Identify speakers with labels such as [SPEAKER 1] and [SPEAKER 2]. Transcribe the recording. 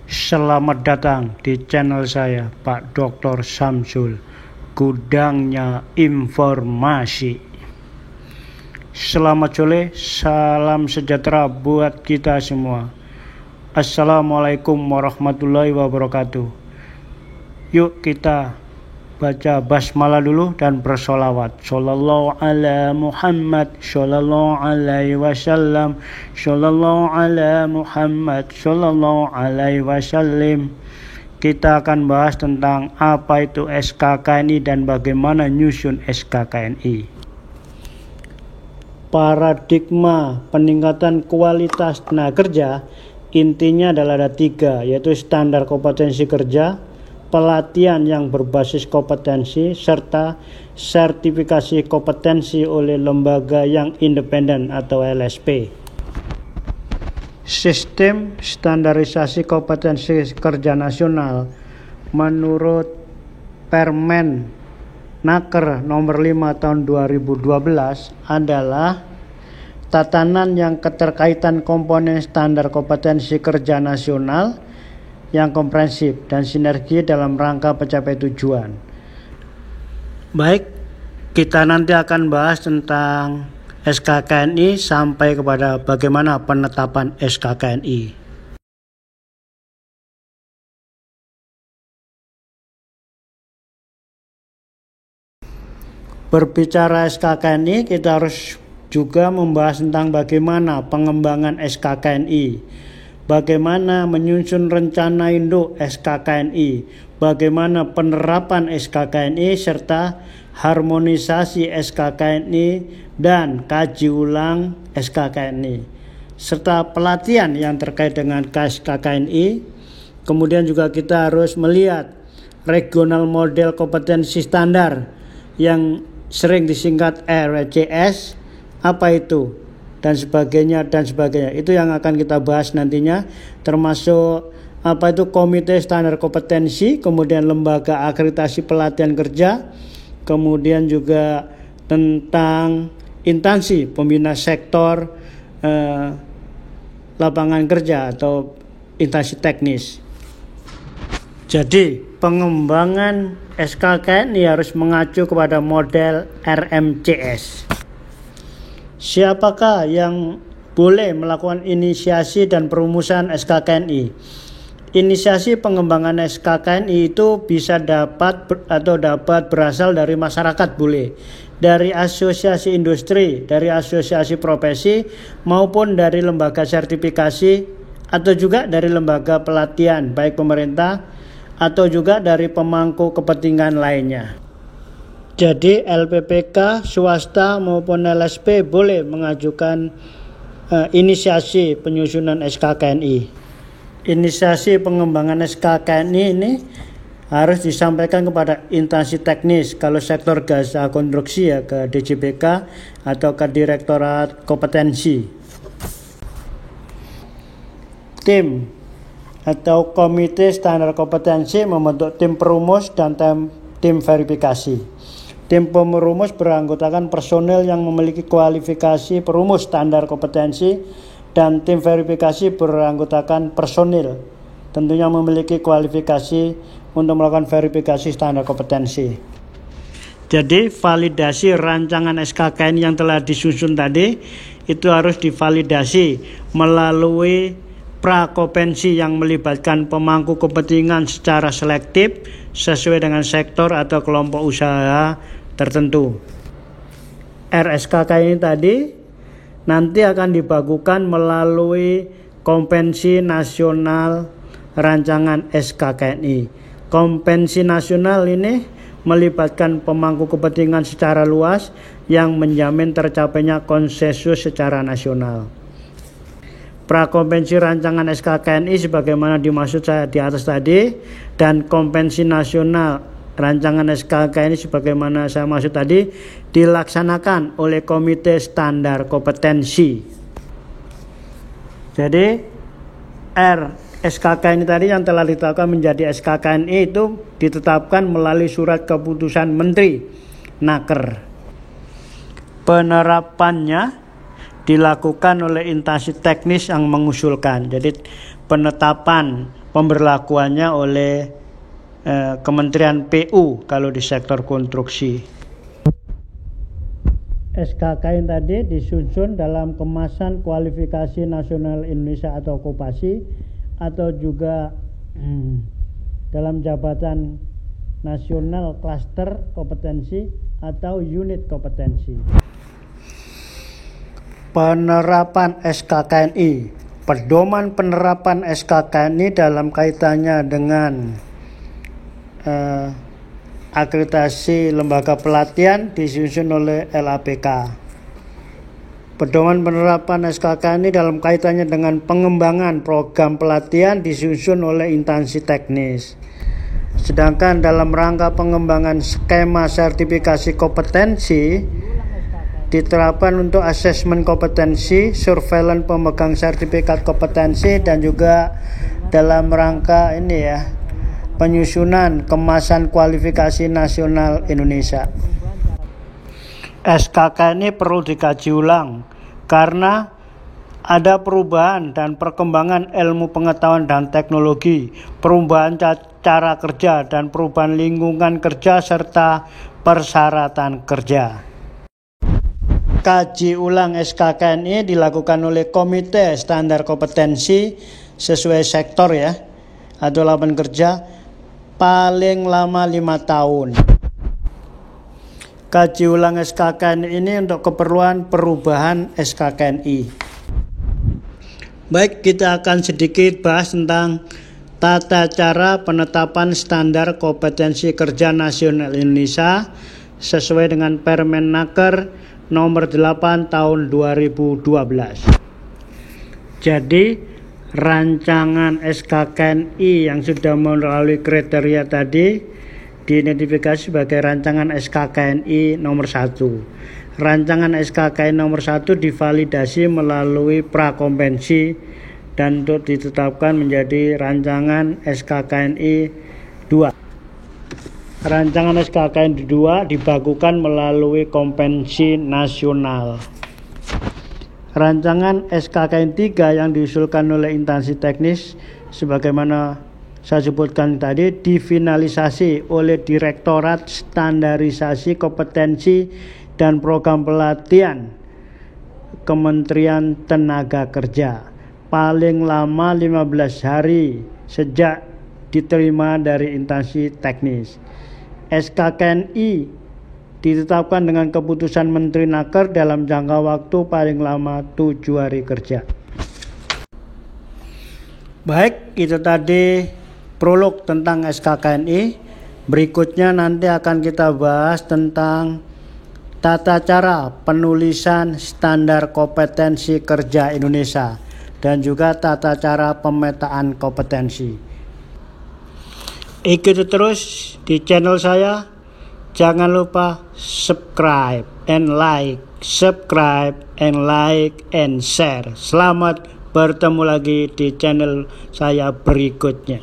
[SPEAKER 1] Selamat datang di channel saya, Pak Dr. Samsul, gudangnya informasi. Selamat sore, salam sejahtera buat kita semua. Assalamualaikum warahmatullahi wabarakatuh. Yuk kita baca basmalah dulu dan bersolawat. Shallallahu ala Muhammad, shallallahu alaihi wasallam, shallallahu ala Muhammad, shallallahu alaihi wasallam. Kita akan bahas tentang apa itu SKKNI dan bagaimana nyusun SKKNI. Paradigma peningkatan kualitas tenaga kerja intinya adalah ada 3, yaitu standar kompetensi kerja, pelatihan yang berbasis kompetensi, serta sertifikasi kompetensi oleh lembaga yang independen atau LSP. Sistem standarisasi kompetensi kerja nasional menurut Permen Naker nomor 5 tahun 2012 adalah tatanan yang keterkaitan komponen standar kompetensi kerja nasional yang komprehensif dan sinergi dalam rangka mencapai tujuan. Baik, kita nanti akan bahas tentang SKKNI sampai kepada bagaimana penetapan SKKNI. Berbicara SKKNI, kita harus juga membahas tentang bagaimana pengembangan SKKNI, bagaimana menyusun rencana induk SKKNI, bagaimana penerapan SKKNI, serta harmonisasi SKKNI dan kaji ulang SKKNI, serta pelatihan yang terkait dengan SKKNI. Kemudian juga kita harus melihat regional model kompetensi standar yang sering disingkat RCS, apa itu, dan sebagainya. Itu yang akan kita bahas nantinya, termasuk apa itu komite standar kompetensi, kemudian lembaga akreditasi pelatihan kerja, kemudian juga tentang instansi pembina sektor lapangan kerja atau instansi teknis. Jadi pengembangan SKKNI harus mengacu kepada model RMCS. Siapakah yang boleh melakukan inisiasi dan perumusan SKKNI? Inisiasi pengembangan SKKNI itu bisa dapat berasal dari masyarakat, boleh dari asosiasi industri, dari asosiasi profesi, maupun dari lembaga sertifikasi, atau juga dari lembaga pelatihan baik pemerintah atau juga dari pemangku kepentingan lainnya. Jadi LPPK, swasta maupun LSP boleh mengajukan inisiasi penyusunan SKKNI. Inisiasi pengembangan SKKNI ini harus disampaikan kepada instansi teknis. Kalau sektor jasa konstruksi ya ke DJBK atau ke Direktorat Kompetensi. Tim atau komite standar kompetensi membentuk tim perumus dan tim verifikasi. Tim perumus beranggotakan personel yang memiliki kualifikasi perumus standar kompetensi, dan tim verifikasi beranggotakan personil tentunya memiliki kualifikasi untuk melakukan verifikasi standar kompetensi. Jadi validasi rancangan SKKN yang telah disusun tadi itu harus divalidasi melalui prakompetensi yang melibatkan pemangku kepentingan secara selektif sesuai dengan sektor atau kelompok usaha tertentu. RSKK ini tadi nanti akan dibakukan melalui Kompensi Nasional Rancangan SKKNI. Kompensi nasional ini melibatkan pemangku kepentingan secara luas yang menjamin tercapainya konsensus secara nasional. Prakompensi rancangan SKKNI sebagaimana dimaksud saya di atas tadi, dan kompensi nasional rancangan SKKNI sebagaimana saya maksud tadi dilaksanakan oleh komite standar kompetensi. Jadi SKKNI tadi yang telah ditetapkan menjadi SKKNI itu ditetapkan melalui surat keputusan Menteri Naker. Penerapannya dilakukan oleh instansi teknis yang mengusulkan. Jadi penetapan pemberlakuannya oleh Kementerian PU kalau di sektor konstruksi. SKKN tadi disusun dalam kemasan kualifikasi nasional Indonesia atau Kopassi, atau juga dalam jabatan nasional klaster kompetensi atau unit kompetensi. Penerapan SKKNI, pedoman penerapan SKKNI dalam kaitannya dengan akreditasi lembaga pelatihan disusun oleh LAPK. Pedoman penerapan SKKNI dalam kaitannya dengan pengembangan program pelatihan disusun oleh instansi teknis. Sedangkan dalam rangka pengembangan skema sertifikasi kompetensi diterapkan untuk asesmen kompetensi, surveillance pemegang sertifikat kompetensi, dan juga dalam rangka penyusunan kemasan kualifikasi nasional Indonesia. SKK ini perlu dikaji ulang karena ada perubahan dan perkembangan ilmu pengetahuan dan teknologi, perubahan cara kerja dan perubahan lingkungan kerja serta persyaratan kerja. Kaji ulang SKKNI dilakukan oleh Komite Standar Kompetensi sesuai sektor atau lapangan kerja paling lama 5 tahun. Kaji ulang SKKNI ini untuk keperluan perubahan SKKNI. Baik, kita akan sedikit bahas tentang tata cara penetapan standar kompetensi kerja nasional Indonesia sesuai dengan Permenaker nomor 8 tahun 2012. Jadi rancangan SKKNI yang sudah melalui kriteria tadi diidentifikasi sebagai rancangan SKKNI nomor 1. Rancangan SKKNI nomor 1 divalidasi melalui prakompensi dan untuk ditetapkan menjadi rancangan SKKNI 2. Rancangan SKKNI 2 dibakukan melalui kompensi nasional. Rancangan SKKN 3 yang diusulkan oleh instansi teknis sebagaimana saya sebutkan tadi difinalisasi oleh Direktorat Standarisasi Kompetensi dan Program Pelatihan Kementerian Tenaga Kerja paling lama 15 hari sejak diterima dari instansi teknis. SKKNI ditetapkan dengan keputusan Menteri Naker dalam jangka waktu paling lama 7 hari kerja. Baik, itu tadi prolog tentang SKKNI. Berikutnya nanti akan kita bahas tentang tata cara penulisan standar kompetensi kerja Indonesia dan juga tata cara pemetaan kompetensi. Ikuti terus di channel saya. Jangan lupa subscribe and like and share. Selamat bertemu lagi di channel saya berikutnya.